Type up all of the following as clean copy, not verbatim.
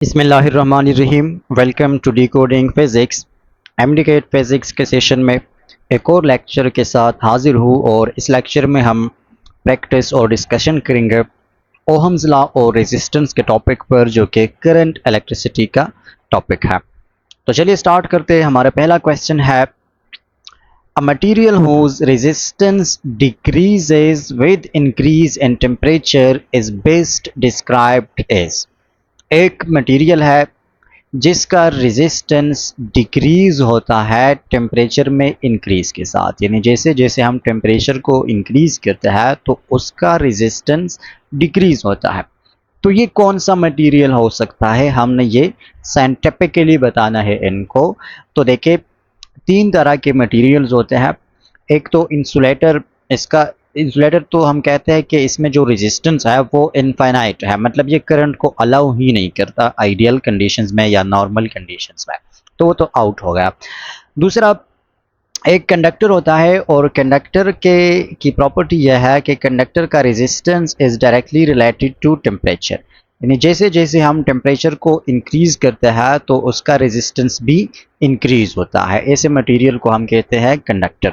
बिस्मिल्लाहिर्रहमानिर्रहीम। Welcome to decoding physics. MDCAT physics के session में एक और लेक्चर के साथ हाजिर हूँ और इस लेक्चर में हम प्रैक्टिस और डिस्कशन करेंगे ओहम्स लॉ और रेजिस्टेंस के टॉपिक पर, जो कि करंट इलेक्ट्रिसिटी का टॉपिक है। तो चलिए स्टार्ट करते हैं। हमारा पहला क्वेश्चन है, a material whose resistance decreases with increase in temperature is best described as। एक मटेरियल है जिसका रेजिस्टेंस डिक्रीज होता है टेम्परेचर में इंक्रीज के साथ, यानी जैसे जैसे हम टेम्परेचर को इंक्रीज करते हैं तो उसका रेजिस्टेंस डिक्रीज होता है। तो ये कौन सा मटेरियल हो सकता है, हमने ये साइंटिफिकली बताना है इनको। तो देखिए, तीन तरह के मटेरियल्स होते हैं। एक तो इंसुलेटर। इसका इंसुलेटर तो हम कहते हैं कि इसमें जो रेजिस्टेंस है वो इनफाइनाइट है, मतलब ये करंट को अलाउ ही नहीं करता आइडियल कंडीशंस में या नॉर्मल कंडीशंस में, तो वो तो आउट हो गया। दूसरा, एक कंडक्टर होता है और कंडक्टर के की प्रॉपर्टी यह है कि कंडक्टर का resistance is directly related to temperature, यानी जैसे जैसे हम टेम्परेचर को इंक्रीज करते हैं तो उसका रेजिस्टेंस भी इंक्रीज होता है। ऐसे मटेरियल को हम कहते हैं कंडक्टर,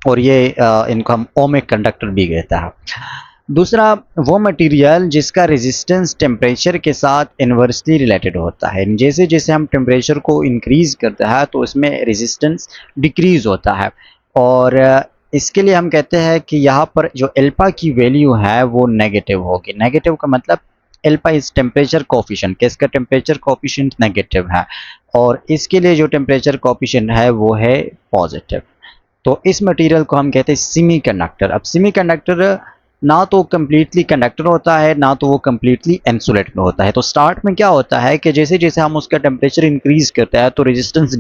और ये इनको हम ओमिक कंडक्टर भी कहते हैं। दूसरा, वो मटेरियल जिसका रेजिस्टेंस टेम्परेचर के साथ इन्वर्सली रिलेटेड होता है, जैसे जैसे हम टेम्परेचर को इंक्रीज करते हैं तो उसमें रेजिस्टेंस डिक्रीज होता है। और इसके लिए हम कहते हैं कि यहाँ पर जो एल्फा की वैल्यू है वो नेगेटिव होगी। नेगेटिव का मतलब एल्फा इज टेम्परेचर कोफिशिएंट, कि इसका टेम्परेचर कोफिशिएंट नेगेटिव है, और इसके लिए जो टेम्परेचर कोफिशिएंट है वो है पॉजिटिव। तो इस मटेरियल को हम कहते हैं सेमी कंडक्टर। अब सेमी कंडक्टर ना तो कम्प्लीटली कंडक्टर होता है, ना तो वो कम्प्लीटली इंसुलेटर होता है। तो स्टार्ट में क्या होता है कि जैसे जैसे हम उसका टेम्परेचर इंक्रीज करते हैं तो रेजिस्टेंस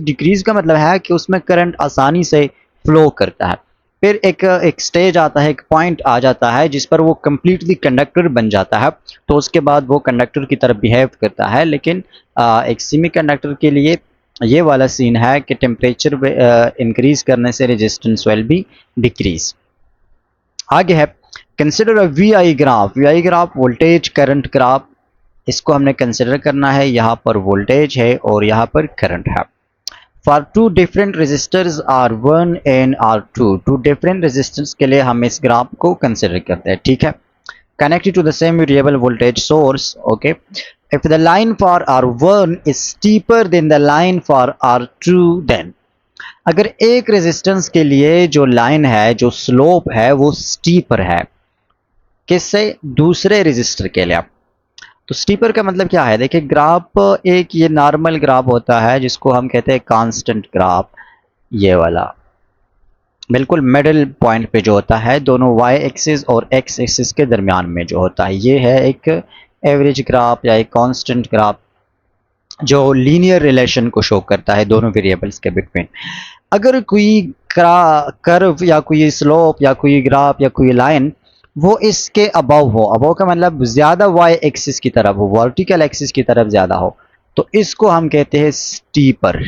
डिक्रीज का मतलब है कि उसमें करंट आसानी से फ्लो करता है। फिर एक स्टेज आता है, एक पॉइंट आ जाता है जिस पर वो कम्प्लीटली कंडक्टर बन जाता है, तो उसके बाद वो कंडक्टर की तरफ बिहेव करता है। लेकिन एक सेमी कंडक्टर के लिए ये वाला सीन है कि टेम्परेचर इंक्रीज करने से रेजिस्टेंस विल बी डिक्रीज। आगे है, consider a V I graph voltage current graph. इसको हमने कंसिडर करना है। यहाँ पर वोल्टेज है और यहाँ पर करंट है। For two different resistors R1 and R2, two different resistance के लिए हम इस ग्राफ को कंसिडर करते हैं, ठीक है। Connected to the same variable voltage source, okay, if the line for R1 is steeper than the line for R2, then अगर एक रेजिस्टेंस के लिए जो लाइन है, जो स्लोप है, वो स्टीपर है, किससे? दूसरे रेजिस्टर के लिए। तो स्टीपर का मतलब क्या है? देखिए, ग्राफ एक ये नॉर्मल ग्राफ होता है जिसको हम कहते हैं कांस्टेंट ग्राफ, ये वाला बिल्कुल मिडिल पॉइंट पे जो होता है, दोनों y एक्सिस और x एक्सिस के दरमियान में जो होता है, ये है एक एवरेज ग्राफ या एक कांस्टेंट ग्राफ जो लीनियर रिलेशन को शो करता है दोनों वेरिएबल्स के बिटवीन। अगर कोई कर्व या कोई स्लोप या कोई ग्राफ या कोई लाइन वो इसके अबव हो, अबव का मतलब ज्यादा y एक्सिस की तरफ हो, वर्टिकल एक्सिस की तरफ ज्यादा हो, तो इसको हम कहते हैं स्टीपर,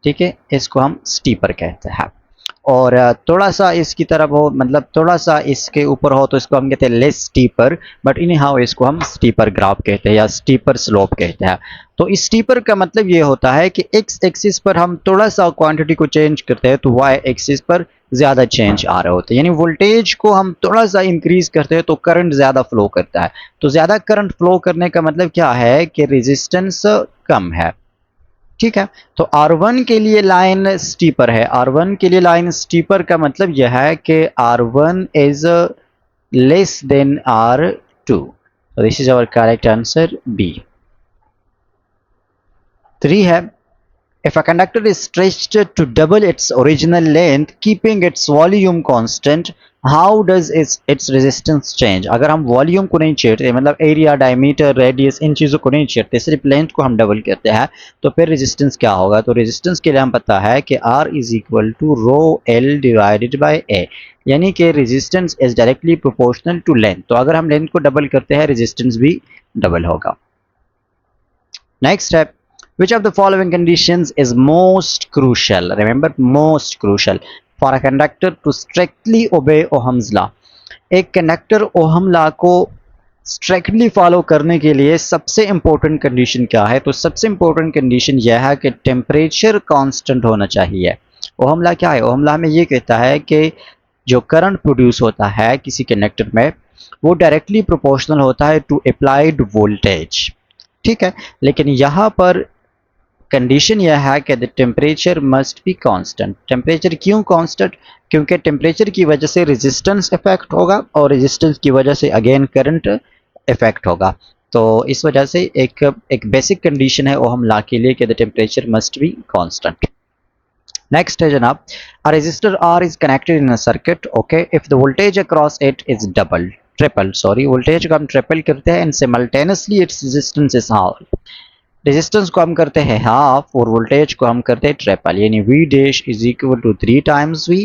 ठीक है, इसको हम स्टीपर कहते हैं। और थोड़ा सा इसकी तरफ हो, मतलब थोड़ा सा इसके ऊपर हो, तो इसको हम कहते हैं less steeper, but in how इसको हम स्टीपर ग्राफ कहते हैं या स्टीपर स्लोप कहते हैं। तो इस स्टीपर का मतलब ये होता है कि एक्स एक्सिस पर हम थोड़ा सा क्वांटिटी को चेंज करते हैं तो वाई एक्सिस पर ज़्यादा चेंज आ रहे होते हैं, यानी वोल्टेज को हम थोड़ा सा इंक्रीज करते हैं तो करंट ज़्यादा फ्लो करता है। तो ज़्यादा करंट फ्लो करने का मतलब क्या है कि रेजिस्टेंस कम है, ठीक है। तो R1 के लिए लाइन स्टीपर है। R1 के लिए लाइन स्टीपर का मतलब यह है कि R1 is less than R2। तो this is our correct answer B. 3 है, if a conductor is stretched to double its original length keeping its volume constant, how does its resistance change। अगर हम volume को नहीं छेड़ते, मतलब area, diameter, radius, इन चीज़ों को नहीं छेड़ते, सिर्फ लेंथ को हम डबल करते हैं, तो फिर रेजिस्टेंस क्या होगा? तो रेजिस्टेंस के लिए हम पता है कि R is equal to rho L divided by A, यानी कि resistance is directly proportional to length. तो अगर हम लेंथ को डबल करते हैं रेजिस्टेंस भी डबल होगा। नेक्स्ट है, which of the following conditions is most crucial, remember most crucial, for a conductor to strictly obey Ohm's law। एक कंडक्टर ओहम लॉ को स्ट्रिक्टली फॉलो करने के लिए सबसे इम्पोर्टेंट कंडीशन क्या है? तो सबसे इम्पोर्टेंट कंडीशन यह है कि टेम्परेचर कांस्टेंट होना चाहिए। ओहमला क्या है? ओहमला हमें ये कहता है कि जो करंट प्रोड्यूस होता है किसी कंडक्टर में वो डायरेक्टली प्रोपोर्शनल होता है टू अप्लाइड वोल्टेज। ठीक है, लेकिन यहाँ पर कंडीशन यह है कि the temperature must be constant. Temperature क्यों कांस्टेंट? क्योंकि टेम्परेचर की वजह से रेजिस्टेंस इफेक्ट होगा और रेजिस्टेंस की वजह से अगेन करंट इफेक्ट होगा। तो इस वजह से एक बेसिक कंडीशन है ओहम लॉ के लिए कि the temperature must be constant. Next है जनाब, a resistor R is connected in a circuit, okay, if the voltage across it is triple, sorry, voltage को हम ट्रिपल करते हैं and simultaneously its resistance is half। Resistance को हम करते हैं हाफ और वोल्टेज को हम करते हैं ट्रिपल, यानी V dash is equal to 3 times V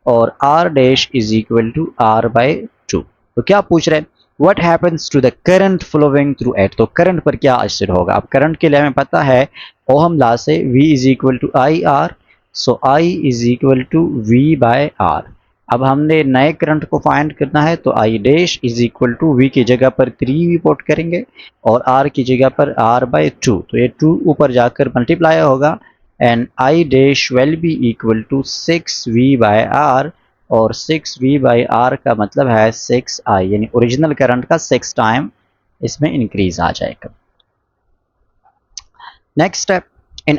और R dash is equal to R by 2। तो क्या पूछ रहे हैं? What happens to the current flowing through it? तो करंट पर क्या असर होगा? अब करंट के लिए हमें पता है ओहम लॉ से V is equal to I R, so I is equal to V by R। अब हमने नए करंट को फाइंड करना है तो I dash is equal to V की जगह पर 3V पुट करेंगे और R की जगह पर R बाय 2, तो ये 2 ऊपर जाकर मल्टीप्लाई होगा and I dash will be equal to 6V by R और 6V बाय R का मतलब है 6I, यानी ओरिजिनल करंट का 6 टाइम इसमें इंक्रीज आ जाएगा। Next step, an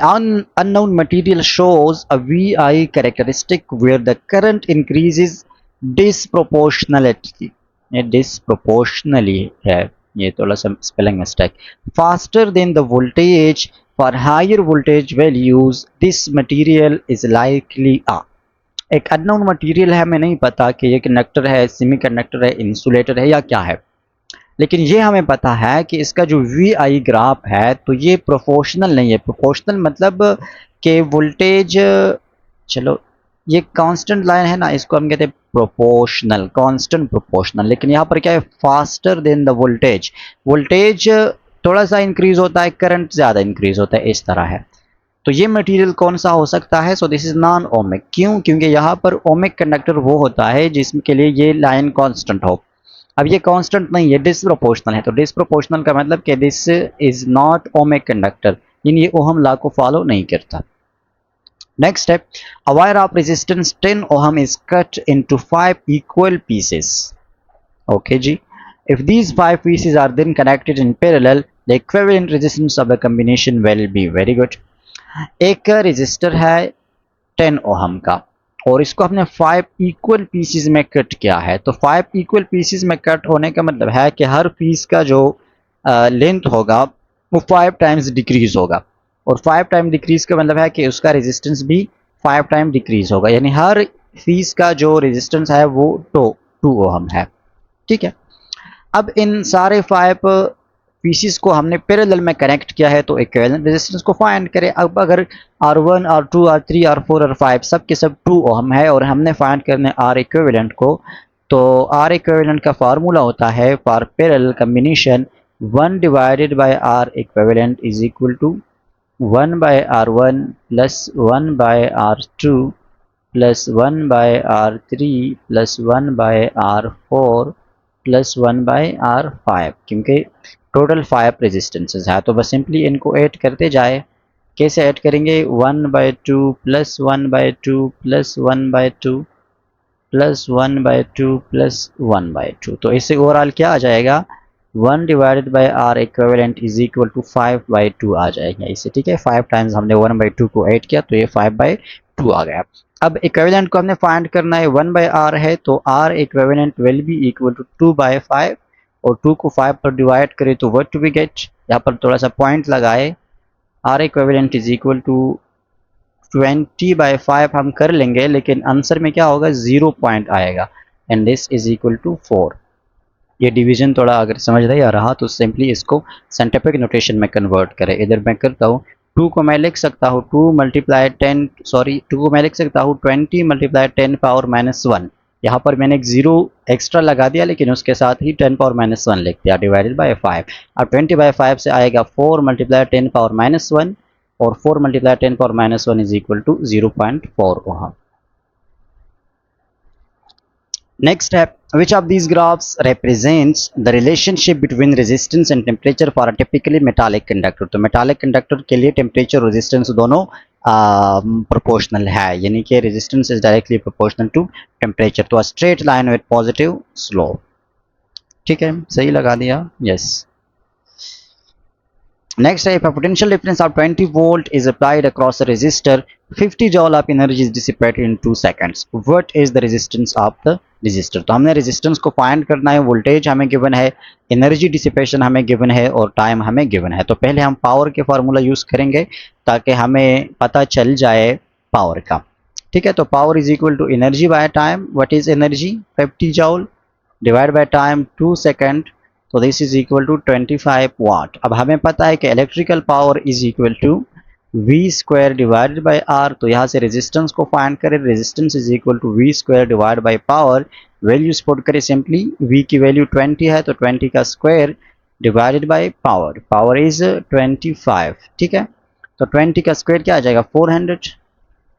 unknown material shows a VI characteristic where the current increases disproportionately, ये disproportionally है, ये थोड़ा सा spelling mistake, faster than the voltage for higher voltage values this material is likely a। एक unknown material है, हमें नहीं पता कि ये कंडक्टर है, सेमीकंडक्टर है, इंसुलेटर है या क्या है, लेकिन ये हमें पता है कि इसका जो वी आई ग्राफ है तो ये प्रोपोर्शनल नहीं है। प्रोपोर्शनल मतलब कि वोल्टेज, चलो ये कांस्टेंट लाइन है ना, इसको हम कहते हैं प्रोपोर्शनल, कांस्टेंट प्रोपोर्शनल, लेकिन यहाँ पर क्या है, faster than the voltage. Voltage थोड़ा सा इंक्रीज होता है, करंट ज़्यादा इंक्रीज होता है, इस तरह है। तो ये मटेरियल कौन सा हो सकता है? So this is non ohmic. क्यों? क्योंकि यहाँ पर ओमिक कंडक्टर वो होता है जिसके लिए ये लाइन कांस्टेंट हो। अब ये कांस्टेंट नहीं है, डिसप्रोपोर्शनल है, तो डिसप्रोपोर्शनल का मतलब कि this is not ohmic conductor, यानी ये ओहम लॉ को फॉलो नहीं करता। Next step, a wire of resistance 10 ohm is cut into 5 equal pieces, okay जी। if these 5 pieces are then connected in parallel the equivalent resistance of the combination will be very good। एक resistor है 10 ohm का और इसको हमने 5 equal pieces में cut किया है। तो 5 इक्वल पीसेस में कट होने का मतलब है कि हर पीस का जो लेंथ होगा वो 5 टाइम्स डिक्रीज होगा और 5 टाइम डिक्रीज का मतलब है कि उसका रेजिस्टेंस भी 5 टाइम डिक्रीज होगा, यानी हर पीस का जो रेजिस्टेंस है वो 2 ओहम है। ठीक है, अब इन सारे 5 पीसीस को हमने पैरेलल में कनेक्ट किया है तो इक्विवेलेंट रेजिस्टेंस को फाइंड करें। अब अगर R1 R2 R3 R4 R5 सब के सब 2 ओहम है और हमने फाइंड करने R इक्विवेलेंट को, तो R इक्विवेलेंट का फार्मूला होता है for parallel combination 1 divided by R equivalent is equal to 1 by R1 plus 1 by R2 plus 1 by R3 plus 1 by R4 plus 1 by R5, क्योंकि टोटल 5 रेजिस्टेंसेज है। तो बस simply इनको ऐड करते जाए। कैसे ऐड करेंगे? 1/2 प्लस 1/2 प्लस 1/2 प्लस 1/2 प्लस 1/2, तो इससे ओवरऑल क्या आ जाएगा? 1 divided by R equivalent is equal to 5/2 आ जाएगा इससे। ठीक है, 5 टाइम्स हमने 1/2 को ऐड किया तो ये 5/2 आ गया। अब इक्विवेलेंट को हमने फाइंड करना है, 1/r है तो r equivalent will be equal to 2/5 और 2 को 5 पर डिवाइड करें तो व्हाट टू बी गेट, यहाँ पर थोड़ा सा पॉइंट लगाए, r equivalent is equal to 20/5 हम कर लेंगे, लेकिन आंसर में क्या होगा? 0 पॉइंट आएगा and this is equal to 4। ये डिवीजन थोड़ा अगर समझ नहीं आ रहा तो सिंपली इसको साइंटिफिक नोटेशन में कन्वर्ट करें। इधर मैं करता हूँ, 2 को मैं लिख सकता हूँ 2 मल्टीप्लाई 10, सॉरी 2 को मैं लिख सकता हूँ 20 मल्टीप्लाई 10 पावर -1। यहाँ पर मैंने एक 0 एक्स्ट्रा लगा दिया लेकिन उसके साथ ही 10 पावर -1 लिख दिया डिवाइडेड बाय 5। अब 20/5 से आएगा 4 मल्टीप्लाई 10 पावर -1 और 4 multiply 10 power -1 is equal to 0.4 ohm. Next step, which of these graphs represents the relationship between resistance and temperature for a typically metallic conductor? तो metallic conductor के लिए temperature और resistance दोनों proportional है, यानी कि resistance is directly proportional to temperature. तो a straight line with positive slope. ठीक है, सही लगा दिया, yes. Next, if a potential difference of 20 volt is applied across a resistor, 50 joule of energy is dissipated in 2 seconds. What is the resistance of the resistor? तो हमने resistance को find करना है, voltage हमें given है, energy dissipation हमें given है और time हमें given है. तो पहले हम power के formula use करेंगे ताकि हमें पता चल जाए power का. ठीक है, तो power is equal to energy by time. What is energy? 50 joule divided by time 2 second. तो this is equal to 25 watt. अब हमें पता है कि electrical power is equal to V square divided by R. तो यहाँ से रेजिस्टेंस को फाइंड करें, resistance is equal to V square divide by power. Values put करें सिंपली, वी की वैल्यू 20 है तो 20 का square divided by power, power is 25. ठीक है, तो 20 का स्क्वायर क्या आ जाएगा 400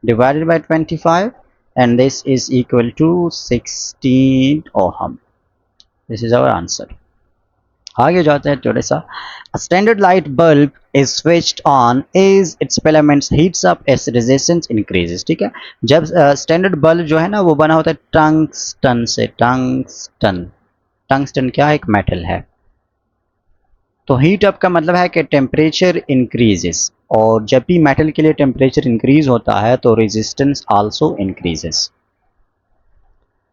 divided by 25 and this is equal to 16 ohm. This is our answer. आगे जाते हैं थोड़ा सा. Standard light bulb is switched on as its filaments heats up as resistance increases. ठीक है, जब स्टैंडर्ड बल्ब जो है ना वो बना होता है टंगस्टन से. टंगस्टन, टंगस्टन क्या है, एक मेटल है. तो हीट अप का मतलब है कि टेम्परेचर इंक्रीजेस, और जब भी मेटल के लिए टेम्परेचर इंक्रीज होता है तो रेजिस्टेंस आल्सो इंक्रीजेस.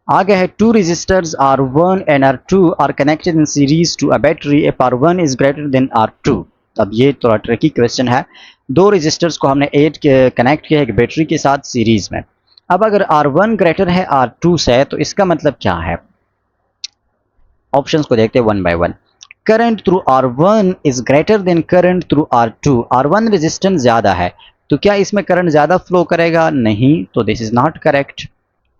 आगे है two resistors R1 and R2 are connected in series to a battery if R1 is greater than R2. अब ये थोड़ा ट्रिकी क्वेश्चन है. दो रेजिस्टर्स को हमने कनेक्ट किया है एक बैटरी के साथ सीरीज में. अब अगर R1 ग्रेटर है R2 से तो इसका मतलब क्या है. ऑप्शंस को देखते हैं one by one. Current through R1 is greater then current through R2. R1 resistance ज्यादा है तो क्या इसमें करंट ज्यादा फ्लो करेगा, नहीं, तो दिस इज नॉट करेक्ट.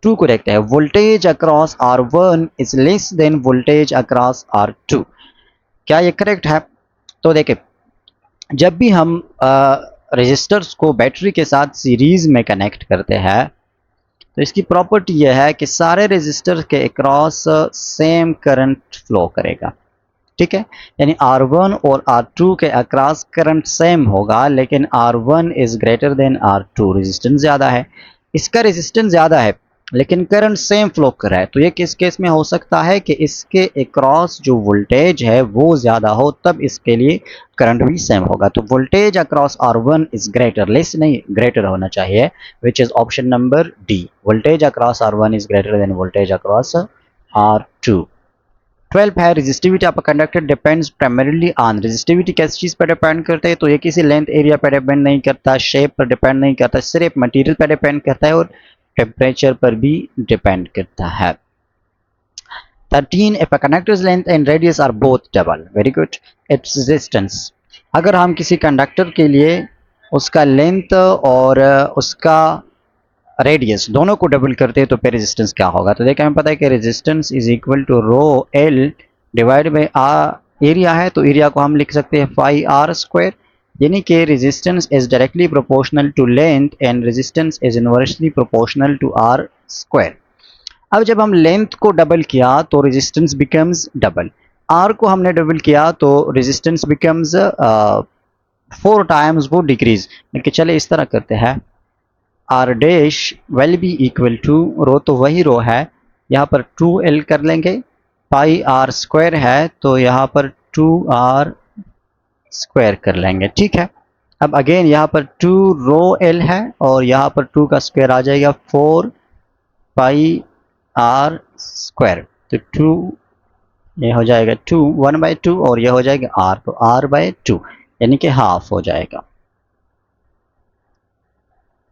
2 को देखते हैं. Voltage across R1 is less than voltage across R2. क्या ये करेक्ट है. तो देखिए, जब भी हम रेजिस्टर्स को बैटरी के साथ सीरीज में कनेक्ट करते हैं तो इसकी प्रॉपर्टी यह है कि सारे रेजिस्टर के अक्रॉस सेम करंट फ्लो करेगा. ठीक है, यानी R1 और R2 के अक्रॉस करंट सेम होगा, लेकिन R1 is greater than R2. Resistance ज्यादा है, इसका रेजिस्टेंस ज्यादा है लेकिन करंट सेम फ्लो कर रहा है. तो ये किस केस में हो सकता है कि इसके अक्रॉस जो वोल्टेज है वो ज़्यादा हो, तब इसके लिए करंट भी सेम होगा. तो voltage across R1 is greater, less नहीं ग्रेटर होना चाहिए, which is option number D. Voltage across R1 is greater then voltage across R2. 12 है resistivity of a conductor depends primarily on. Resistivity किस चीज़ पर depend करता है, तो ये किसी लेंथ एरिया पर डिपेंड नहीं करता, शेप पर डिपेंड नहीं करता, सिर्फ मटेरियल पर डिपेंड करता है और टेम्परेचर पर भी डिपेंड करता है. 13 if a conductors length and radius are both double. Very good. Its resistance. अगर हम किसी कंडक्टर के लिए उसका लेंथ और उसका रेडियस दोनों को डबल करते हैं तो फिर रेजिस्टेंस क्या होगा. तो देखिए हमें पता है कि resistance is equal to rho L divide by R. Area है तो एरिया को हम लिख सकते हैं पाई आर स्क्वायर, यानी कि resistance is directly proportional to length and resistance is inversely proportional to R square. अब जब हम लेंथ को डबल किया तो रेजिस्टेंस बिकम्स डबल, आर को हमने डबल किया तो रेजिस्टेंस बिकम्स 4 टाइम्स वो डिक्रीज. लेकिन चले इस तरह करते हैं, R dash will be equal to, rho तो वही रो है, यहाँ पर 2l कर लेंगे, पाई आर स्क्वायर है तो यहाँ पर 2r स्क्वायर कर लेंगे. ठीक है, अब अगेन यहाँ पर 2 रो एल है और यहाँ पर 2 का स्क्वायर आ जाएगा 4 पाई आर स्क्वायर. तो 2 ये हो जाएगा 2 1/2 और ये हो जाएगा r, तो r/2 यानी कि हाफ हो जाएगा.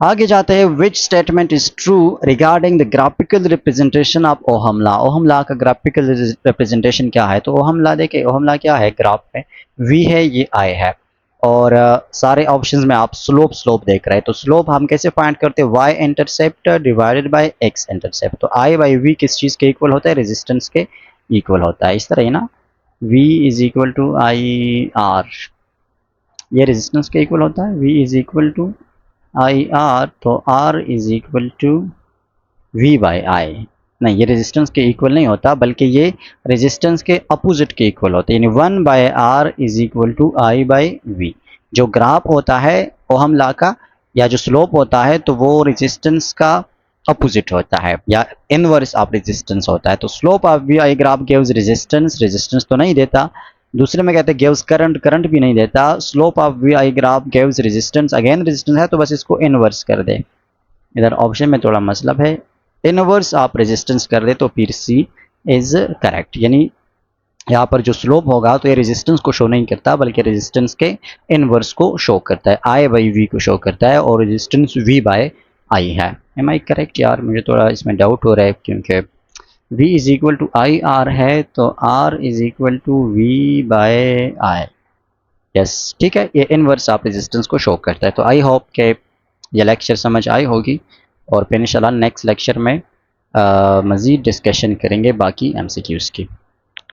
आगे जाते हैं. Which statement is true regarding the graphical representation of ohm law. Ohm law का ग्राफिकल रिप्रेजेंटेशन क्या है. तो ओहम लॉ देखिए, ओहम लॉ क्या है, ग्राफ में v है, ये i है और सारे ऑप्शंस में आप स्लोप देख रहे हैं. तो स्लोप हम कैसे फाइंड करते हैं, y intercept divided by x intercept. तो i बाई v किस चीज़ के इक्वल होता है, रेजिस्टेंस के इक्वल होता है. इस तरह ही ना, v is equal to I R, ये रेजिस्टेंस के इक्वल होता है. v is equal to I R, तो r is equal to v by I. नहीं, ये रेजिस्टेंस के इक्वल नहीं होता, बल्कि ये रेजिस्टेंस के अपोजिट के इक्वल होता है, यानी 1/r is equal to I/V। जो ग्राफ होता है ओहमला का, या जो स्लोप होता है, तो वो रेजिस्टेंस का अपोजिट होता है या इनवर्स ऑफ रेजिस्टेंस होता है। तो slope of V I graph gives resistance, resistance तो नहीं देता। दूसरे में कहते हैं गिव्स करंट, करंट भी नहीं देता। Slope of V I graph gives resistance, again resistance है तो बस इसको इनवर्स कर दे। इधर ऑप्शन में थोड़ा मतलब है, इनवर्स आप रेजिस्टेंस कर दे तो फिर सी इज करेक्ट। यानी यहाँ पर जो स्लोप होगा तो ये रेजिस्टेंस को शो नहीं करता, बल्कि रेजिस्टेंस के इनवर्स को शो करता है, I/V को शो करता है, और रेजिस्टेंस V/I है। एम आई करेक्ट यार? मुझे थोड़ा इसमें डाउट हो रहा है, क्योंकि V is equal to IR है, तो R is equal to V/I। Yes, ठीक है, ये इनवर्स ऑफ रेजिस्टेंस को शो करता है। तो आई होप के ये लेक्चर समझ आई होगी, और फिर इंशाल्लाह नेक्स्ट लेक्चर में मज़ीद डिस्कशन करेंगे बाकी MCQs की।